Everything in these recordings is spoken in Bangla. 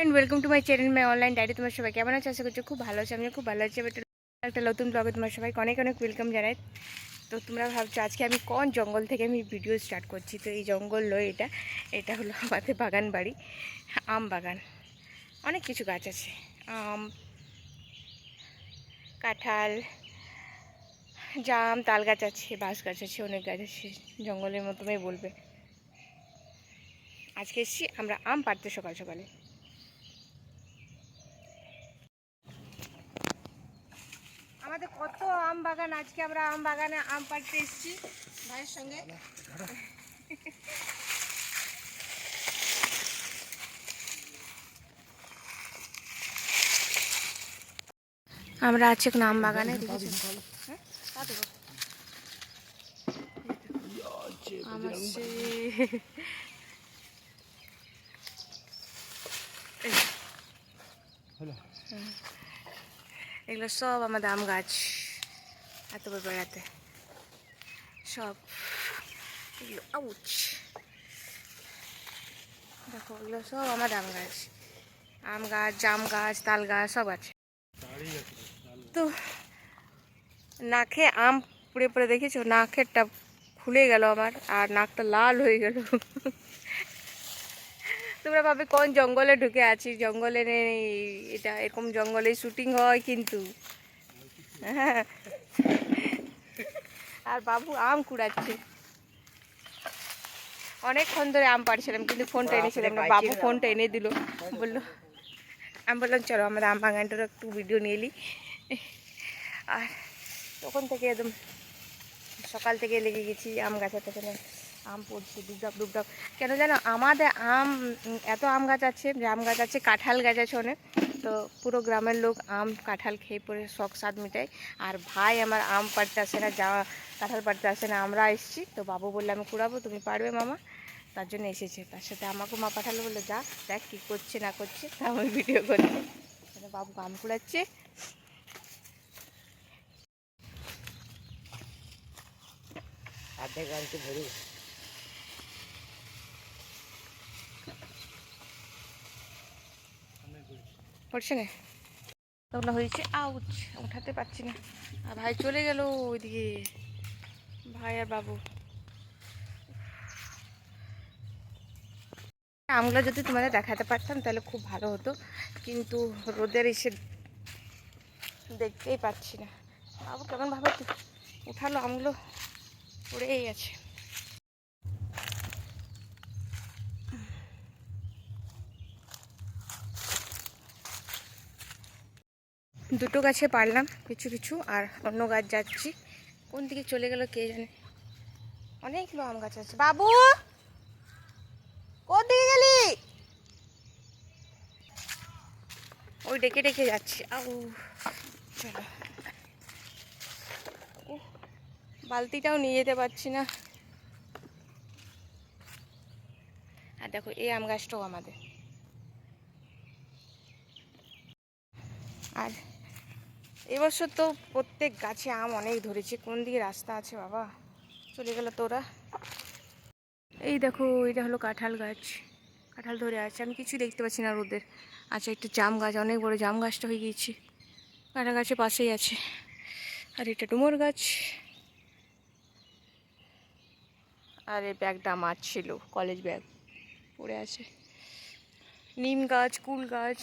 And welcome to my channel my online diary. তোমার সবাই কেমন আছে? আশা করছি খুব ভালো আছে। আমিও খুব ভালো আছি। একটা নতুন ব্লগে তোমার সবাইকে অনেক অনেক ওয়েলকাম জানাই। তো তোমরা ভাবছো আজকে আমি কোন জঙ্গল থেকে আমি ভিডিও স্টার্ট করছি। তো এই জঙ্গল নয়, এটা হলো আমাদের বাগান বাড়ি, আম বাগান। অনেক কিছু গাছ আছে, আম, কাঁঠাল, জাম, তাল গাছ আছে, বাঁশ গাছ আছে, অনেক গাছ আছে। জঙ্গলের মতনই বলবে। আজকে এসেছি আমরা আম পাড়তে সকাল সকালে। আমাদের কত আম বাগান, আজকে আমরা আম বাগানে আম পাড়তে এসেছি ভাইয়ের সঙ্গে। আমরা আছি এখন আম বাগানে। এগুলো সব আমাদের আম গাছ, এত বেড়াতে সব এগুলো। আউচ, দেখো এগুলো সব আমাদের আম গাছ, জাম গাছ, তাল গাছ সব আছে। তো নাকে আম পুড়ে পুড়ে দেখেছো, নাকেরটা ফুলে গেল আমার, আর নাকটা লাল হয়ে গেল। তোমরা ভাবে কোন জঙ্গলে ঢুকে আছি, জঙ্গলে নেই এটা। এরকম জঙ্গলে শুটিং হয় কিন্তু। হ্যাঁ, আর বাবু আম কুড়াচ্ছে। অনেকক্ষণ ধরে আম পাড়ছিলাম কিন্তু ফোনটা এনেছিলাম না। বাবু ফোনটা এনে দিল, বললো, আমি বললাম চলো আমাদের আম বাগানটার একটু ভিডিও নিয়ে নিই। আর তখন থেকে একদম সকাল থেকে লেগে গেছি আম গাছের পেছনে। আম পড়ছে ডুবডাব ডুবডাব। কেন জানো, আমাদের আম এত আম গাছ আছে, জাম গাছ আছে, কাঁঠাল গাছ আছে অনেক। তো পুরো গ্রামের লোক আম কাঁঠাল খেয়ে পরে শখ স্বাদ মেটায়। আর ভাই আমার আম পাড়তে আসে না, কাঁঠাল পাড়তে আসে না। আমরা এসেছি তো বাবু বললে আমি কুড়াবো, তুমি পারবে মামা, তার জন্য এসেছে। তার সাথে আমাকেও মা পাঠালো, বললো যা দেখ কী করছে না করছে। তা আমি ভিডিও করছি, বাবু আম কুড়াচ্ছে। পড়ছে না, তখন হয়েছে আউচ, উঠাতে পারছি না। আর ভাই চলে গেল ওইদিকে, ভাই আর বাবু। আমগুলো যদি তোমাদের দেখাতে পারতাম তাহলে খুব ভালো হতো, কিন্তু রোদের এসে দেখতেই পাচ্ছি না। বাবু কেমনভাবে উঠালো, আমগুলো পড়েই গেছে। দুটো গাছে পারলাম কিছু কিছু, আর অন্য গাছ যাচ্ছি। কোন দিকে চলে গেল কে জানে। অনেকগুলো আম গাছ আছে। বাবু কোন দিকে গেলি? ওই ডেকে ডেকে যাচ্ছি। আউ, চলো। বালতিটাও নিয়ে যেতে পারছি না। আর দেখো এই আম গাছটাও আমাদের। আর এবছর তো প্রত্যেক গাছে আম অনেক ধরেছে। কোন দিকে রাস্তা আছে বাবা, চলে গেল তোরা। এই দেখো এটা হলো কাঁঠাল গাছ, কাঁঠাল ধরে আছে। আমি কিছু দেখতে পাচ্ছি না রোদের। আচ্ছা, একটা জাম গাছ, অনেক বড় জাম গাছটা হয়ে গিয়েছে, কাঁঠাল গাছের পাশেই আছে। আর এটা ডুমুর গাছ। আর এই ব্যাগটা আমার ছিল, কলেজ ব্যাগ পড়ে আছে। নিম গাছ, কুল গাছ,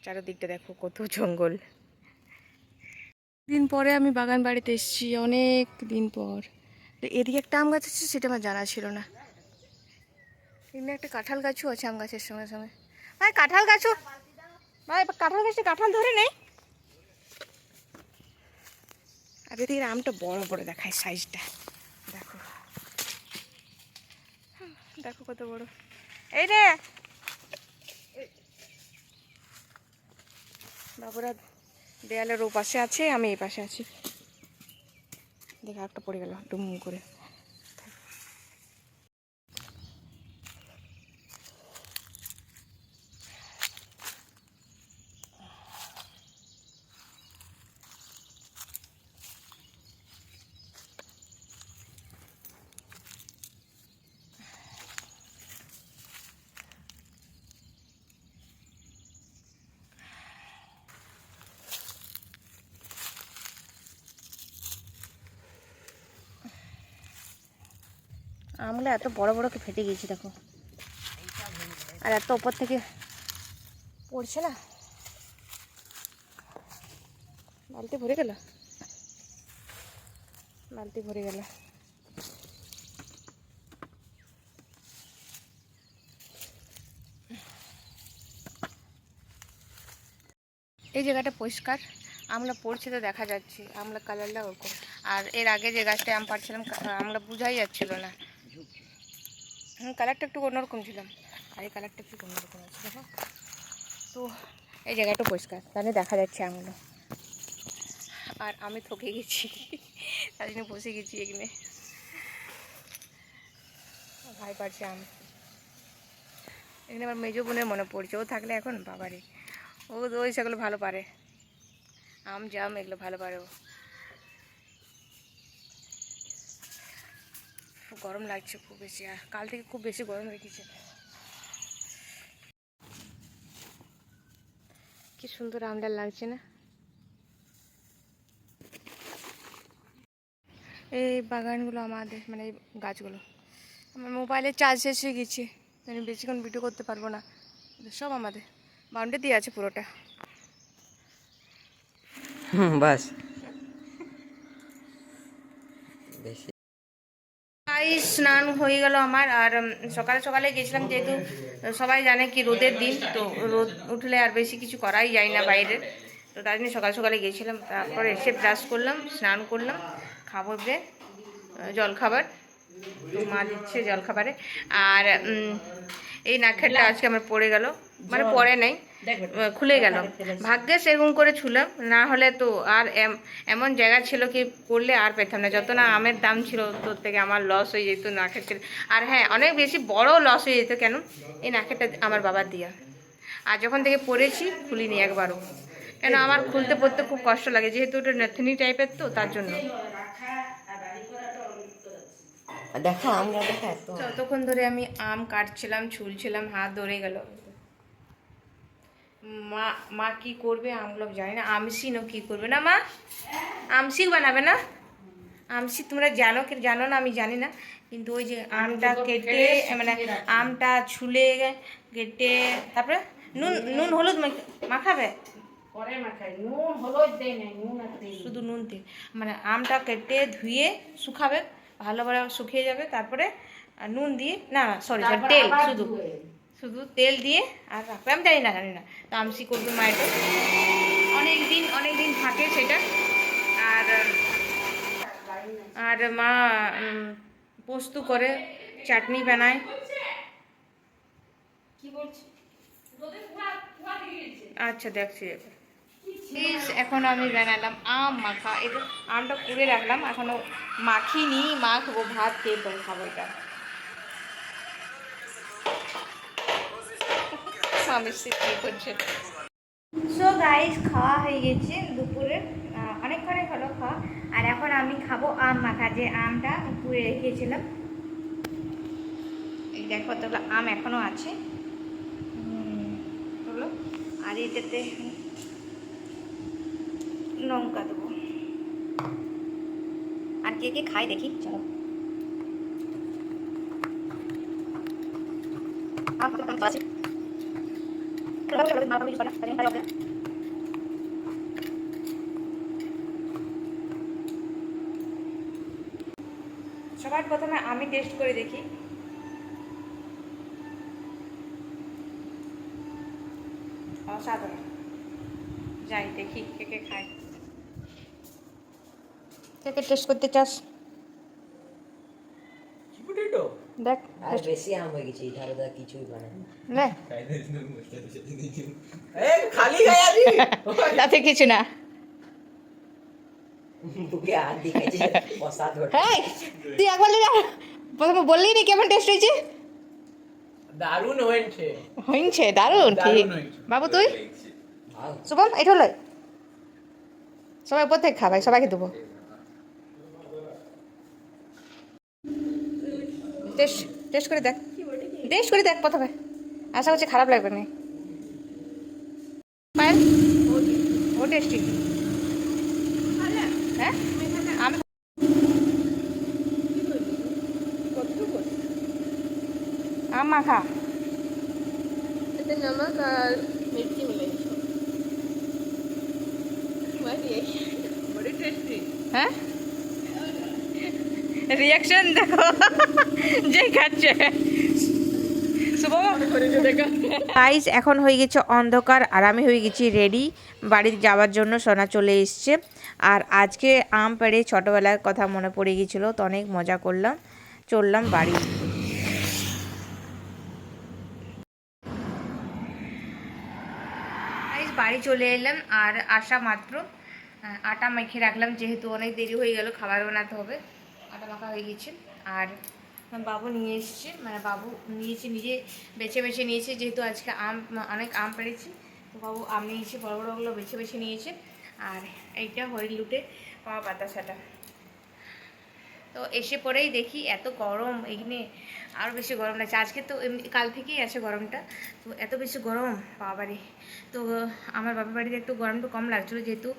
চারিদিকটা দেখো কত জঙ্গল। দিন পরে আমি বাগান বাড়িতে এসেছি, অনেক দিন পর। এদিকে একটা আম গাছ আছে, সেটা আমার জানা ছিল না। এমনি একটা কাঁঠাল গাছও আছে আম গাছের সঙ্গে সঙ্গে। ভাই কাঁঠাল গাছও, ভাই কাঁঠাল গাছে কাঁঠাল ধরে নেই। আর এদিকে আমটা বড় বড় দেখায় সাইজটা, দেখো দেখো কত বড়। এই রে বাবুরা দেয়ালের ও পাশে আছে, আমি এই পাশে আছি। দেখো একটা পড়ে গেল ডুম করে। আমগুলো এত বড় বড় ফেটে গেছি দেখো, আর এত ওপর থেকে পড়ছে না। বালতি ভরে গেল, বালতি ভরে গেল। এই জায়গাটা পরিষ্কার, আমলা পড়ছে তো দেখা যাচ্ছে, আমলা কালারটা ওরকম। আর এর আগে যে গাছটায় আম পাড়ছিলাম আমলা বোঝাই যাচ্ছিল না, কালারটা একটু অন্যরকম ছিলাম, আর এই কালারটা একটু অন্যরকম আছে দেখো। তো এই জায়গাটা পরিষ্কার, তাহলে দেখা যাচ্ছে আমগুলো। আর আমি থকে গেছি, তাই জন্য বসে গেছি এখানে। ভাই পারছে আম, এখানে আমার মেজো বোনের মনে পড়ছে, ও থাকলে এখন বাবারে, ওই সেগুলো ভালো পারে, আম জাম এগুলো ভালো পারে ও। গরম লাগছে খুব বেশি, আর কাল থেকে খুব বেশি গরম রেখেছে। কি সুন্দর আমটা লাগছে না? এই বাগানগুলো আমাদের, মানে এই গাছগুলো আমার মোবাইলে চার্জ শেষ হয়ে গেছে, আমি বেশিক্ষণ ভিডিও করতে পারবো না। সব আমাদের বাউন্ডারি দিয়ে আছে পুরোটা। বাস বেশি। স্নান হয়ে গেল আমার, আর সকালে সকালে গেছিলাম, যেহেতু সবাই জানে কি রোদের দিন, তো রোদ উঠলে আর বেশি কিছু করাই যায় না বাইরে, তো তার জন্য সকাল সকালে গেছিলাম। তারপরে এসে ব্রাশ করলাম, স্নান করলাম, খাবো যে জলখাবার, তো মা দিচ্ছে জলখাবারে। আর এই নাকেরটা আজকে আমার পড়ে গেল, মানে পড়ে নাই, খুলে গেল। ভাগ্যে সেরকম করে ছুলাম, না হলে তো আর এমন জায়গা ছিল কি পড়লে আর পেতাম না। যত না আমের দাম ছিল তোর থেকে আমার লস হয়ে যেত নাকের ছিল। আর হ্যাঁ, অনেক বেশি বড় লস হয়ে যেত। কেন? এই নাকেরটা আমার বাবার দিয়া, আর যখন থেকে পড়েছি খুলিনি একবারও। কেন আমার খুলতে পড়তে খুব কষ্ট লাগে, যেহেতু ওটা নাথনি টাইপের, তো তার জন্য। দেখো আমরা দেখা ততক্ষণ ধরে আমি আম কাটছিলাম, ছুলছিলাম, হাত ধরে গেল। মা কি করবে আমগুলো জানি না, আমসি না কি করবে না মা, আমসি বানাবে না? আমসি তোমরা জানো কি জানো না আমি জানি না, কিন্তু ওই যে আমটা কেটে, মানে আমটা ছুলে কেটে তারপরে নুন নুন হলুদ মাখাবে, শুধু নুন দিয়ে, মানে আমটা কেটে ধুয়ে শুকাবে, ভালোভাবে শুকিয়ে যাবে, তারপরে নুন দিয়ে, না সরি তেল, শুধু শুধু তেল দিয়ে আর রাখবে। আমি জানি না তো আমসি করবে মায়ের, অনেক দিন থাকে সেটা। আর আর মা পোস্ত করে, চাটনি বানায়। আচ্ছা দেখছি এখন আমি বানালাম আম মাখা। এটা আমটা কুড়ে রাখলাম, এখনো মাখিনি, মাখবো, ভাত খেয়ে পরে খাবো এটা। সো গাইস, খাওয়া হয়ে গেছে দুপুরে, অনেকক্ষণে হলো খাওয়া। আর এখন আমি খাবো আম মাখা, যে আমটা পুড়ে রেখেছিলাম। এই দেখো কতগুলো আম এখনো আছে, হলো। আর এটাতে লঙ্কা দেবো। আর কে কে খাই দেখি, চলো। সবার প্রথমে আমি টেস্ট করে দেখি। অসাধারণ, যাই দেখি কে কে খায়, কে কে টেস্ট করতে চাস দেখ। আর বেশি আম হয়ে গেছে, এধারে দা কিছুই বানায় না, খালি গায়ে আছি তাতে কিছু না। তোকে আর দেখাইছে অসাধারণ। এই তুই একবার প্রথমে বললি নি কেমন টেস্ট হয়েছে? দারুণ হয়েছে, হয়েছে দারুণ। ঠিক বাবু, তুই শুভম এটা হলো, সবাই উপর থেকে খাবাই, সবাইকে দেবো। টেস্ট করে দেখ, টেস্ট করে দেখ প্রথমে, আশা করছি খারাপ লাগবে না। পায়েল ও টেস্টি, হ্যাঁ আমি মাখা এতে নমক আর মির্চি মিলেছে बड़ी टेस्टी হ্যাঁ রিয়াকশন দেখো যে খাচ্ছে গাইস এখন হয়ে গেছে অন্ধকার আর আমি হয়ে গেছি রেডি বাড়ি যাওয়ার জন্য। সোনা চলে এসছে আর আজকে আম পেড়ে ছোটোবেলার কথা মনে পড়ে গিয়েছিলো, তো অনেক মজা করলাম, চললাম বাড়ি। গাইস বাড়ি চলে এলাম আর আসা মাত্র আটা মেখে রাখলাম, যেহেতু অনেক দেরি হয়ে গেল, খাবার বানাতে হবে। আটা মাখা হয়ে গেছে আর বাবু নিয়ে এসছে, মানে বাবু নিয়েছে, নিজে বেছে বেছে নিয়েছে, যেহেতু আজকে অনেক আম পেড়েছি, তো বাবু আম নিয়েছে, বড় বড়গুলো বেছে বেছে নিয়েছে। আর এইটা হরিণ লুটে পাওয়া বাতাসাটা। তো এসে পরেই দেখি এত গরম, এখানে আরও বেশি গরম লাগছে। আজকে তো এমনি কাল থেকেই আছে গরমটা, তো এত বেশি গরম বাবারে। তো আমার বাবার বাড়িতে একটু গরমটা কম লাগছিলো, যেহেতু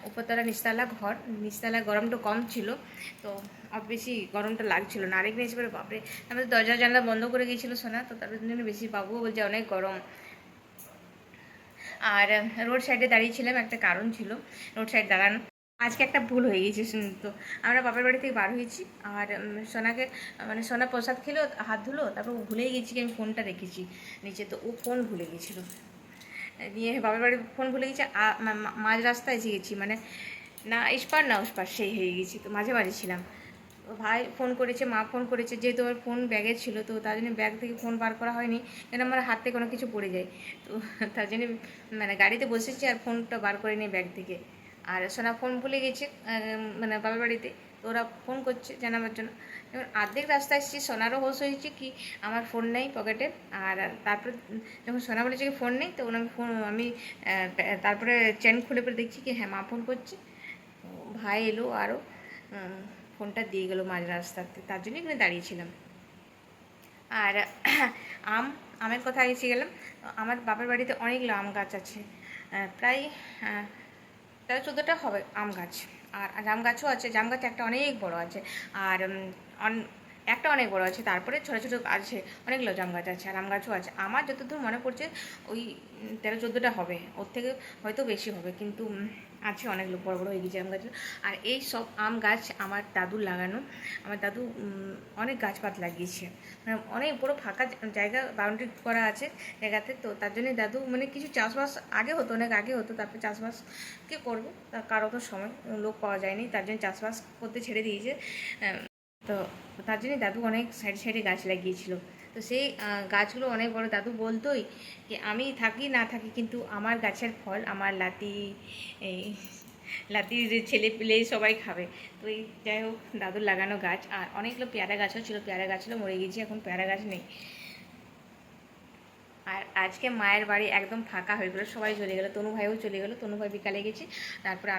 উপরতলা নিচতলা ঘর, নিচতলা গরমটা কম ছিল, তো বেশি গরমটা লাগছিল না। আরেক এসে পরে বাপরে, আমাদের দরজা জানলা বন্ধ করে গিয়েছিলো সোনা, তো তার জন্য বেশি বাবুও বলছে অনেক গরম। আর রোড সাইডে দাঁড়িয়েছিলাম, একটা কারণ ছিল রোড সাইড দাঁড়ানো। আজকে একটা ভুল হয়ে গেছে, তো আমরা বাপের বাড়ি থেকে বার হয়েছি আর সোনাকে, মানে সোনা প্রসাদ খেলো, হাত ধুলো, তারপর ও ভুলেই গেছি কি আমি ফোনটা রেখেছি নিচে, তো ও ফোন ভুলে গেছিলো, নিয়ে বাপের বাড়ি ফোন ভুলে গেছি। মাঝ রাস্তায় এসে গেছি, মানে না এসপার না ওসপার সেই হয়ে গেছি, তো মাঝে মাঝে ছিলাম। ভাই ফোন করেছে, মা ফোন করেছে, যেহেতু আমার ফোন ব্যাগে ছিল, তো তার জন্য ব্যাগ থেকে ফোন বার করা হয়নি, কেন আমার হাত থেকে কোনো কিছু পড়ে যায়, তো তার জন্য মানে গাড়িতে বসেছি আর ফোনটা বার করে নিই ব্যাগ থেকে। আর সোনা ফোন ভুলে গেছে মানে বাবার বাড়িতে, তো ওরা ফোন করছে জানাবার জন্য। যখন অর্ধেক রাস্তা এসেছি, সোনারও হোশ হয়েছে কি আমার ফোন নেই পকেটে। আর তারপরে যখন সোনা বলেছে কি ফোন নেই, তো আমি তারপরে চেন খুলে পরে দেখছি কি হ্যাঁ মা ফোন করছে। ভাই এলো আরও ফোনটা দিয়ে গেলো মাঝ রাস্তাতে, তার জন্য এখানে দাঁড়িয়েছিলাম। আর আমের কথা এসে গেলাম, আমার বাপের বাড়িতে অনেকগুলো আম গাছ আছে, প্রায় 13-14টা হবে আম গাছ। আর জাম গাছও আছে, জাম গাছ একটা অনেক বড় আছে, আর একটা অনেক বড় আছে, তারপরে ছোটো ছোটো আছে অনেকগুলো জাম গাছ আছে, আর আম গাছও আছে। আমার যতদূর মনে পড়ছে ওই 13-14টা হবে, ওর থেকে হয়তো বেশি হবে, কিন্তু আছে অনেকগুলো বড় বড় হয়ে গেছে আম গাছ। আর এই সব আম গাছ আমার দাদুর লাগানো, আমার দাদু অনেক গাছপাত লাগিয়েছে, মানে অনেক বড় ফাঁকা জায়গা বাউন্ডারি করা আছে জায়গাতে, তো তার জন্যই দাদু মানে কিছু চাষবাস আগে হতো, অনেক আগে হতো, তারপরে চাষবাস কে করবো, তার কারো তো সময় লোক পাওয়া যায়নি, তার জন্য চাষবাস করতে ছেড়ে দিয়েছে। তো তার জন্যই দাদু অনেক সাইডে সাইডে গাছ লাগিয়েছিল। তো সেই গাছগুলো অনেক বড়, দাদু বলতোই যে আমি থাকি না থাকি কিন্তু আমার গাছের ফল আমার লাতির ছেলে পেলে সবাই খাবে। তো এই যাই হোক দাদুর লাগানো গাছ। আর অনেকগুলো পেয়ারা গাছও ছিল, পেয়ারা গাছগুলো মরে গেছে, এখন পেয়ারা গাছ নেই। আর আজকে মায়ের বাড়ি একদম ফাঁকা হয়ে গেলো, সবাই চলে গেলো, তনু ভাইও চলে গেলো, তনু ভাই বিকালে গেছে, তারপরে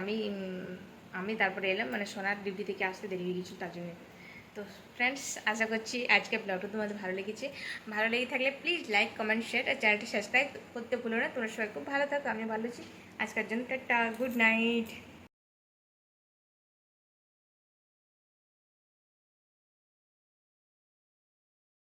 আমি তারপরে এলাম, মানে সোনার ডিউটি থেকে আসতে দেরি হয়ে গেছিলো তার জন্য। তো ফ্রেন্ডস, আশা করছি আজকে ব্লগটা তোমাদের ভালো লেগেছে। ভালো লেগে থাকলে প্লিজ লাইক কমেন্ট শেয়ার আর চ্যানেলটি সাবস্ক্রাইব করতে ভুলো না। তোমরা সবাই খুব ভালো থাকো, আমি ভালো আছি। আজকের জন্য টাটা, গুড নাইট।